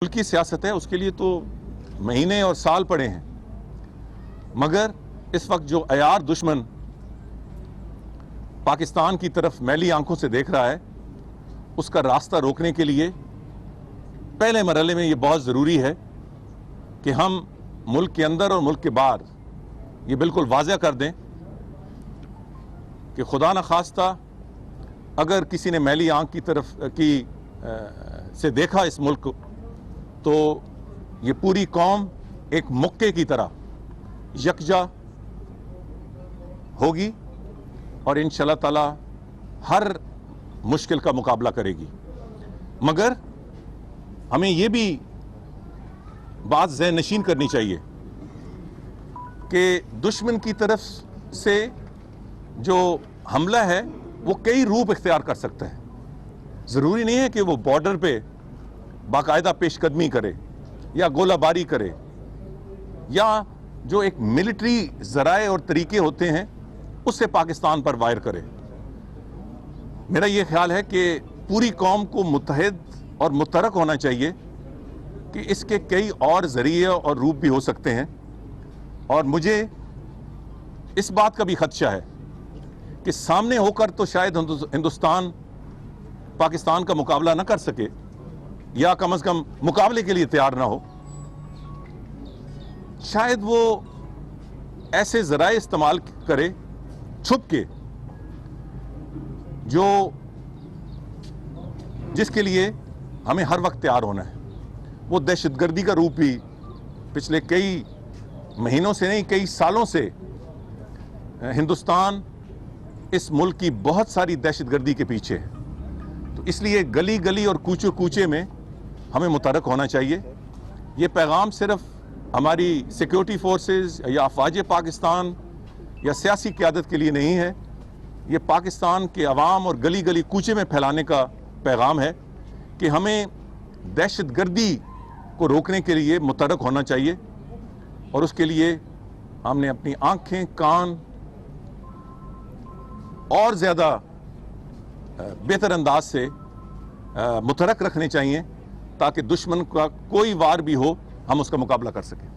मुल्क की सियासत है, उसके लिए तो महीने और साल पड़े हैं, मगर इस वक्त जो अयार दुश्मन पाकिस्तान की तरफ मैली आंखों से देख रहा है, उसका रास्ता रोकने के लिए पहले मरहले में ये बहुत ज़रूरी है कि हम मुल्क के अंदर और मुल्क के बाहर ये बिल्कुल वाज़ह कर दें कि खुदा न खास्ता अगर किसी ने मैली आंख की तरफ से देखा इस मुल्क को, तो ये पूरी कौम एक मुक्के की तरह यकजा होगी और इंशाअल्लाह ताला हर मुश्किल का मुकाबला करेगी। मगर हमें ये भी बात ज़हन नशीन करनी चाहिए कि दुश्मन की तरफ से जो हमला है वो कई रूप इख्तियार कर सकता है। ज़रूरी नहीं है कि वो बॉर्डर पे बाकायदा पेशकदमी करे या गोलाबारी करे या जो एक मिलिट्री ज़राए और तरीके होते हैं उससे पाकिस्तान पर वायर करे। मेरा ये ख्याल है कि पूरी कौम को मुत्तहिद और मुतहरक होना चाहिए कि इसके कई और ज़रिए और रूप भी हो सकते हैं। और मुझे इस बात का भी खदशा है कि सामने होकर तो शायद हिंदुस्तान पाकिस्तान का मुकाबला ना कर सके या कम से कम मुकाबले के लिए तैयार ना हो। शायद वो ऐसे ज़राए इस्तेमाल करे छुप के जिसके लिए हमें हर वक्त तैयार होना है। वो दहशतगर्दी का रूप भी पिछले कई महीनों से नहीं कई सालों से हिंदुस्तान इस मुल्क की बहुत सारी दहशतगर्दी के पीछे है। तो इसलिए गली गली और कूचे कूचे में हमें मुतहरक होना चाहिए। ये पैगाम सिर्फ हमारी सिक्योरिटी फोर्सेस या अफवाज पाकिस्तान या सियासी क़यादत के लिए नहीं है, ये पाकिस्तान के अवाम और गली गली कूचे में फैलाने का पैगाम है कि हमें दहशतगर्दी को रोकने के लिए मुतहरक होना चाहिए। और उसके लिए हमने अपनी आंखें कान और ज़्यादा बेहतर अंदाज से मुतहरक रखने चाहिए ताकि दुश्मन का कोई वार भी हो हम उसका मुकाबला कर सकें।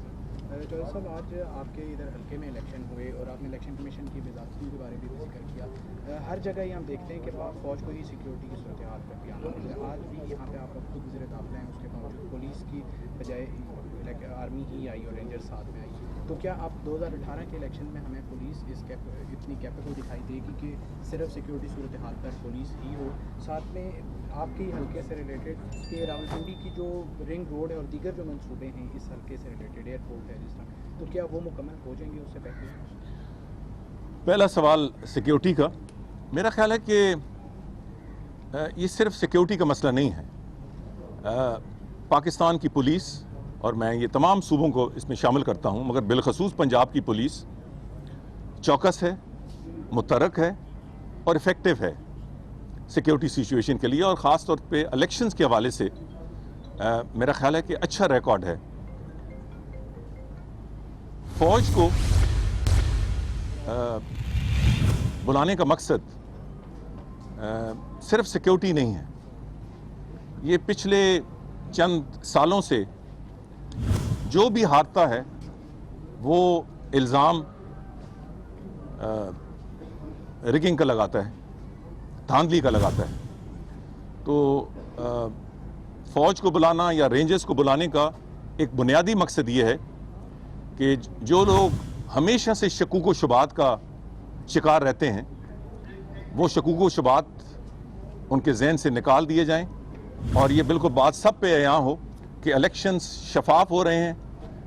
जॉय साहब, आज आपके इधर हल्के में इलेक्शन हुए और आपने इलेक्शन कमीशन की बेज़ाब्ती के बारे में भी जिक्र किया। हर जगह ही हम देखते हैं कि फ़ौज को ही सिक्योरिटी की सूरत हाल पर भी आना होता है। आज भी यहाँ पे आप खुद वज़ीर दाखिला हैं, उसके बावजूद पुलिस की बजाय आर्मी ही आई और रेंजर्स साथ में आई। तो क्या आप 2018 के इलेक्शन में हमें पुलिस इतनी कैपेबल दिखाई देगी कि सिर्फ सिक्योरिटी सूरत हाल पर पुलिस ही हो? साथ में आपके हल्के से रिलेटेड कि रावलपिंडी की जो रिंग रोड है और दीगर जो मंसूबे हैं इस हल्के से रिलेटेड, एयरपोर्ट है जिस तरह, तो क्या वो मुकम्मल हो जाएंगे उससे पहले? पहला सवाल सिक्योरिटी का, मेरा ख्याल है कि ये सिर्फ सिक्योरिटी का मसला नहीं है। पाकिस्तान की पुलिस, और मैं ये तमाम सूबों को इसमें शामिल करता हूँ, मगर बिलखसूस पंजाब की पुलिस चौकस है, मुतहरक है और इफ़ेक्टिव है सिक्योरिटी सिचुएशन के लिए। और ख़ास तौर पे इलेक्शंस के हवाले से मेरा ख्याल है कि अच्छा रिकॉर्ड है। फ़ौज को बुलाने का मकसद सिर्फ सिक्योरिटी नहीं है। ये पिछले चंद सालों से जो भी हारता है वो इल्ज़ाम रिगिंग का लगाता है, धांधली का लगाता है। तो फ़ौज को बुलाना या रेंजर्स को बुलाने का एक बुनियादी मकसद ये है कि जो लोग हमेशा से शकूक व शुबात का शिकार रहते हैं वो शकूक व शुबात उनके जहन से निकाल दिए जाएं और ये बिल्कुल बात सब पे यहाँ हो कि इलेक्शंस शफाफ हो रहे हैं,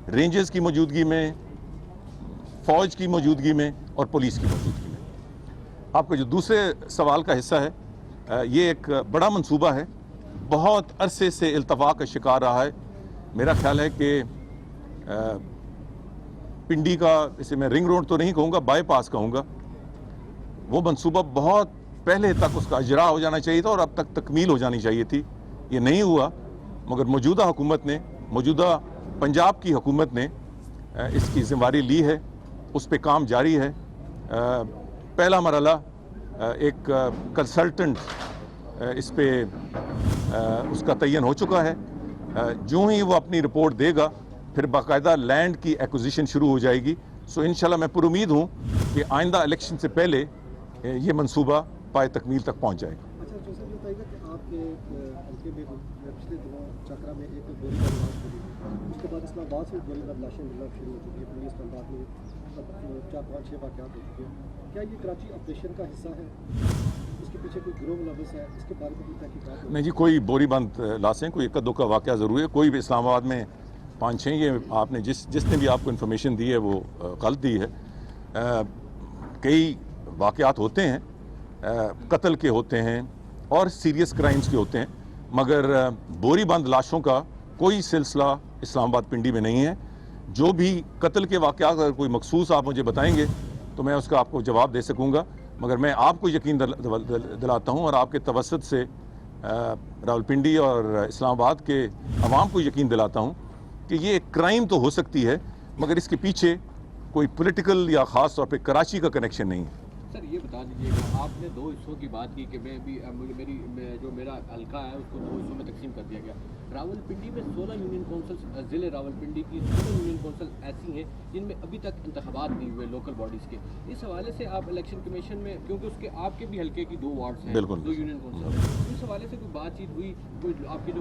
रेंजर्स की मौजूदगी में, फ़ौज की मौजूदगी में और पुलिस की मौजूदगी में। आपका जो दूसरे सवाल का हिस्सा है, ये एक बड़ा मंसूबा है, बहुत अरसे से इल्तफा का शिकार रहा है। मेरा ख्याल है कि पिंडी का, इसे मैं रिंग रोड तो नहीं कहूँगा, बाईपास कहूँगा, वो मंसूबा बहुत पहले तक उसका इजरा हो जाना चाहिए था और अब तक तकमील हो जानी चाहिए थी। ये नहीं हुआ, मगर मौजूदा हुकूमत ने, मौजूदा पंजाब की हुकूमत ने इसकी ज़िम्मेदारी ली है, उस पर काम जारी है। पहला मरहला एक कंसल्टेंट इस पे उसका तयन हो चुका है। जो ही वो अपनी रिपोर्ट देगा फिर बाकायदा लैंड की एक्विजिशन शुरू हो जाएगी। सो इंशाल्लाह मैं पुरुमीद हूँ कि आइंदा इलेक्शन से पहले ये मंसूबा पाए तकमील तक पहुँच जाएगा। अच्छा जो सर बताइएगा कि आपके हल्के में पिछले दिनों चक्रा में एक गोली का लाश मिली, उसके बाद इस्लामाबाद से गोली का लाशें मिलना शुरू हो चुकी है। पुलिस इस्लामाबाद में 4-5-6 वाक़यात हो चुके हैं। क्या ये कराची ऑपरेशन का हिस्सा है? इसके पीछे कोई गिरोह मुलव्वस है? इसके बारे में कोई तहकीकात हो? नहीं जी, कोई बोरीबंद लाशें, कोई इक्का दुक्का वाक़या ज़रूर है। कोई भी इस्लामाबाद में 5-6, ये आपने जिसने भी आपको इन्फॉर्मेशन दी है वो गलत दी है। कई वाक़यात होते हैं, कत्ल के होते हैं और सीरियस क्राइम्स के होते हैं, मगर बोरीबंद लाशों का कोई सिलसिला इस्लामाबाद पिंडी में नहीं है। जो भी कत्ल के वाक़यात अगर कोई मखसूस आप मुझे बताएंगे तो मैं उसका आपको जवाब दे सकूँगा, मगर मैं आपको यकीन दिलाता हूँ और आपके तवसत से रावलपिंडी और इस्लामाबाद के अवाम को यकीन दिलाता हूँ कि ये एक क्राइम तो हो सकती है, मगर इसके पीछे कोई पॉलिटिकल या ख़ास तौर पे कराची का कनेक्शन नहीं है। सर ये बता दीजिएगा, आपने 2 हिस्सों की बात की कि जो मेरा हल्का है उसको 2 हिस्सों में तकसीम कर दिया गया। रावलपिंडी में 16 यूनियन कौंसल, ज़िले रावलपिंडी की 16 यूनियन कौंसल ऐसी हैं जिनमें अभी तक इंतखाबात नहीं हुए लोकल बॉडीज़ के। इस हवाले से आप इलेक्शन कमीशन में, क्योंकि उसके आपके भी हल्के की 2 वार्ड्स हैं, 2 यूनियन कौंसल, इस हवाले से कोई बातचीत हुई? कोई आपके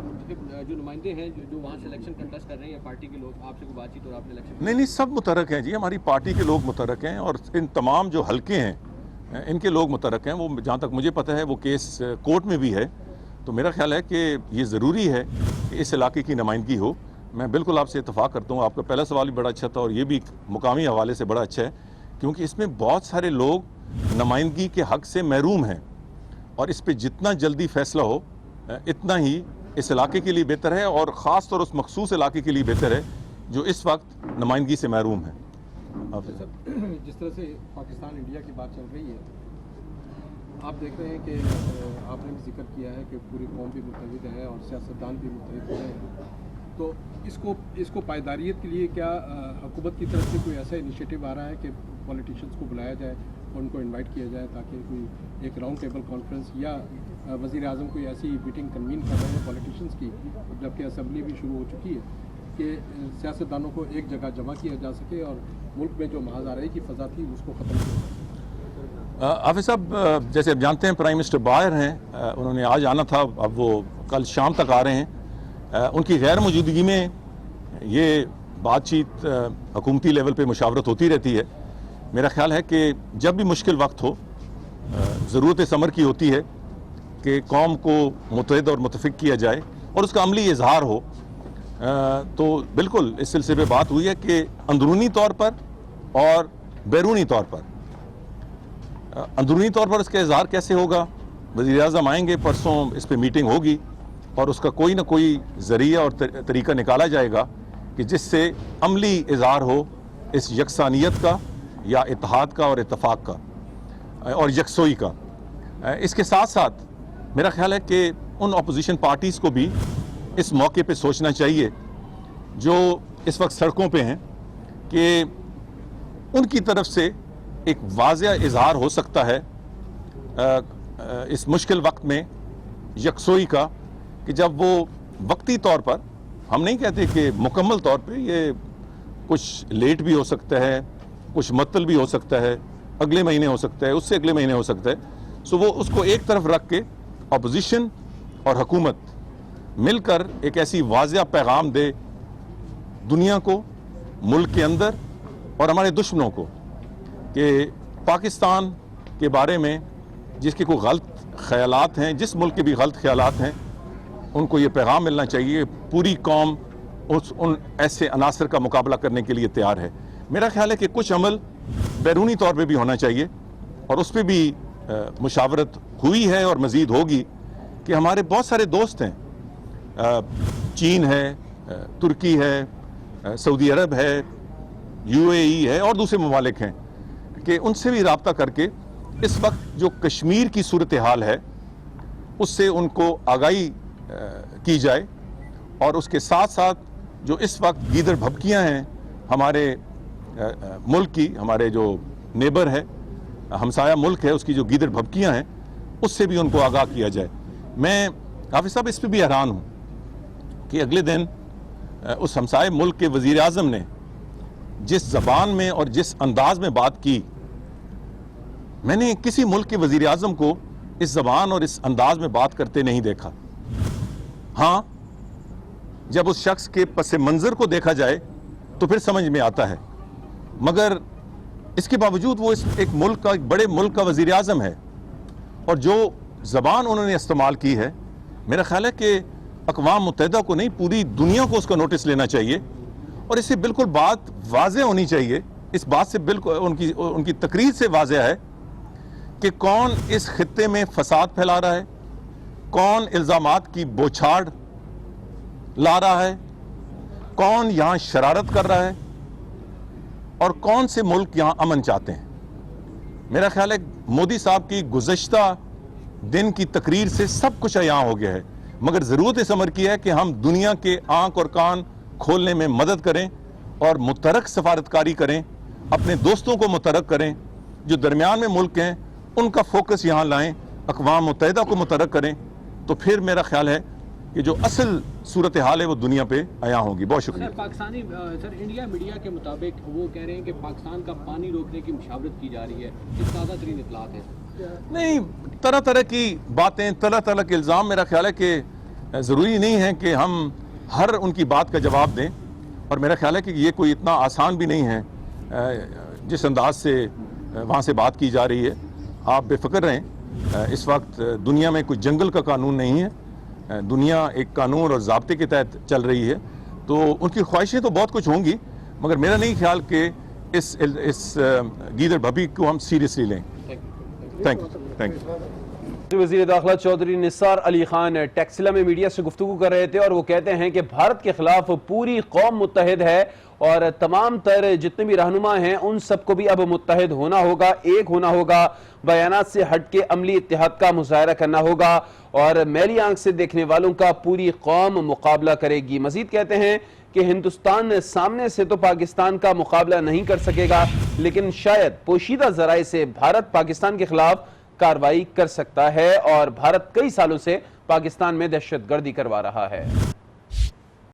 जो नुमाइंदे हैं जो वहाँ से इलेक्शन कंटेस्ट कर रहे हैं या पार्टी के लोग, आपसे कोई बातचीत और आपने इलेक्शन? नहीं, सब मुतरक हैं जी, हमारी पार्टी के लोग मुतरक हैं और इन तमाम जो हल्के हैं इनके लोग मुतरक हैं। वो जहाँ तक मुझे पता है वो केस कोर्ट में भी है, तो मेरा ख्याल है कि ये ज़रूरी है कि इस इलाके की नुमाइंदगी हो। मैं बिल्कुल आपसे इत्तफाक करता हूँ। आपका पहला सवाल भी बड़ा अच्छा था और ये भी मुकामी हवाले से बड़ा अच्छा है, क्योंकि इसमें बहुत सारे लोग नुमाइंदगी के हक़ से महरूम हैं और इस पर जितना जल्दी फ़ैसला हो इतना ही इस इलाके के लिए बेहतर है और ख़ास तौर उस मखसूस इलाके के लिए बेहतर है जो इस वक्त नुमाइंदगी से महरूम है। जिस तरह से पाकिस्तान इंडिया की बात चल रही है, आप देख रहे हैं कि आपने भी जिक्र किया है कि पूरी कौम भी मुतहद है और सियासतदान भी मुतहद हैं, तो इसको पायदारियत के लिए क्या हुकूमत की तरफ से कोई ऐसा इनिशिएटिव आ रहा है कि पॉलिटिशियंस को बुलाया जाए और उनको इनवाइट किया जाए ताकि कोई एक राउंड टेबल कॉन्फ्रेंस या वज़ीर आज़म कोई ऐसी मीटिंग कन्वीन कर रहे हैं पॉलिटिशियंस की, जबकि असम्बली भी शुरू हो चुकी है, कि सियासतदानों को एक जगह जमा किया जा सके और मुल्क में जो महाज़ाराई की फ़ज़ा थी उसको ख़त्म किया जाए? हाफिज़ साहब, जैसे आप जानते हैं प्राइम मिनिस्टर बाहर हैं, उन्होंने आज आना था, अब वो कल शाम तक आ रहे हैं। उनकी गैर मौजूदगी में ये बातचीत हुकूमती लेवल पे मुशावरत होती रहती है। मेरा ख्याल है कि जब भी मुश्किल वक्त हो, ज़रूरत समर की होती है कि कौम को मुत्तहिद और मुत्तफ़िक किया जाए और उसका अमली इजहार हो। तो बिल्कुल इस सिलसिले में बात हुई है कि अंदरूनी तौर पर और बैरूनी तौर पर, अंदरूनी तौर पर इसका इजहार कैसे होगा, वज़ीर आज़म आएंगे, परसों इस पर मीटिंग होगी और उसका कोई ना कोई ज़रिया और तरीका निकाला जाएगा कि जिससे अमली इजहार हो इस यकसानियत का या इत्तेहाद का और इत्तफाक का और यकसोई का। इसके साथ साथ मेरा ख्याल है कि उन अपोजिशन पार्टीज़ को भी इस मौके पे सोचना चाहिए जो इस वक्त सड़कों पे हैं कि उनकी तरफ से एक वाज़ेह इजहार हो सकता है इस मुश्किल वक्त में यकसोई का, कि जब वो वक्ती तौर पर, हम नहीं कहते कि मुकम्मल तौर पे, ये कुछ लेट भी हो सकता है, कुछ मुअत्तल भी हो सकता है, अगले महीने हो सकता है, उससे अगले महीने हो सकता है, सो वो उसको एक तरफ रख के अपोजिशन और हुकूमत मिलकर एक ऐसी वाज़ेह पैगाम दे दुनिया को, मुल्क के अंदर और हमारे दुश्मनों को, कि पाकिस्तान के बारे में जिसके कोई गलत ख्यालात हैं, जिस मुल्क के भी गलत ख्यालात हैं, उनको ये पैगाम मिलना चाहिए पूरी कौम उन ऐसे अनासर का मुकाबला करने के लिए तैयार है। मेरा ख्याल है कि कुछ अमल बैरूनी तौर पे भी होना चाहिए और उस पर भी मुशावरत हुई है और मज़ीद होगी कि हमारे बहुत सारे दोस्त हैं, चीन है, तुर्की है, सऊदी अरब है, UAE है और दूसरे ममालिक हैं, कि उनसे भी रब्ता करके इस वक्त जो कश्मीर की सूरत हाल है उससे उनको आगाही की जाए और उसके साथ साथ जो इस वक्त गीदड़ भभकियाँ हैं हमारे मुल्क की, हमारे जो नेबर है, हमसाया मुल्क है, उसकी जो गीदड़ भभकियाँ हैं उससे भी उनको आगाह किया जाए। मैं हाफिज़ साहब इस पर भी हैरान हूँ کہ اگلے دن اس ہمسائے ملک کے وزیر اعظم نے جس زبان میں اور جس انداز میں بات کی، میں نے کسی ملک کے وزیر اعظم کو اس زبان اور اس انداز میں بات کرتے نہیں دیکھا۔ ہاں، جب اس شخص کے پس منظر کو دیکھا جائے تو پھر سمجھ میں آتا ہے، مگر اس کے باوجود وہ ایک ملک کا، ایک بڑے ملک کا وزیر اعظم ہے، اور جو زبان انہوں نے استعمال کی ہے، میرا خیال ہے کہ اقوام متحدہ کو نہیں، پوری دنیا کو اس کا نوٹس لینا چاہیے، اور اس سے بالکل بات واضح ہونی چاہیے۔ اس بات سے بالکل ان کی تقریر سے واضح ہے کہ کون اس خطے میں فساد پھیلا رہا ہے، کون الزامات کی بوچھاڑ لا رہا ہے، کون یہاں شرارت کر رہا ہے، اور کون سے ملک یہاں امن چاہتے ہیں۔ میرا خیال ہے مودی صاحب کی گزشتہ دن کی تقریر سے سب کچھ عیاں ہو گیا ہے، مگر ضرورت اس امر کی ہے کہ ہم دنیا کے آنکھ اور کان کھولنے میں مدد کریں اور متحرک سفارتکاری کریں، اپنے دوستوں کو متحرک کریں، جو درمیان میں ملک ہیں ان کا فوکس یہاں لائیں، اقوام متحدہ کو متحرک کریں، تو پھر میرا خیال ہے کہ جو اصل صورتحال ہے وہ دنیا پہ عیاں ہوگی۔ بہت شکریہ۔ سر انڈیا میڈیا کے مطابق وہ کہہ رہے ہیں کہ پاکستان کا پانی روکنے کی مشاورت کی جا رہی ہے، اس تازہ ترین اطلاعات ہیں۔ نہیں، طرح طرح کی باتیں، طرح طرح کے الزام، میرا خیال ہے کہ ضروری نہیں ہے کہ ہم ہر ان کی بات کا جواب دیں، اور میرا خیال ہے کہ یہ کوئی اتنا آسان بھی نہیں ہے جس انداز سے وہاں سے بات کی جا رہی ہے۔ آپ بے فکر رہیں، اس وقت دنیا میں کوئی جنگل کا قانون نہیں ہے، دنیا ایک قانون اور ضابطے کے تحت چل رہی ہے، تو ان کی خواہشیں تو بہت کچھ ہوں گی، مگر میرا نہیں خیال کہ اس گیدڑ بھبی کو ہم سیریسلی لیں۔ Thank you. وزیر داخلہ چودھری نثار علی خان ٹیکسلا میں میڈیا سے گفتگو کر رہے تھے، اور وہ کہتے ہیں کہ بھارت کے خلاف پوری قوم متحد ہے، اور تمام تر جتنے بھی رہنما ہیں ان سب کو بھی اب متحد ہونا ہوگا، ایک ہونا ہوگا، بیانات سے ہٹ کے عملی اتحاد کا مظاہرہ کرنا ہوگا، اور میلی آنکھ سے دیکھنے والوں کا پوری قوم مقابلہ کرے گی۔ مزید کہتے ہیں کہ ہندوستان سامنے سے تو پاکستان کا مقابلہ نہیں کر سکے گا، لیکن شاید پوشیدہ ذرائع سے بھارت پاکستان کے خلاف کارروائی کر سکتا ہے، اور بھارت کئی سالوں سے پاکستان میں دہشت گردی کروا رہا ہے۔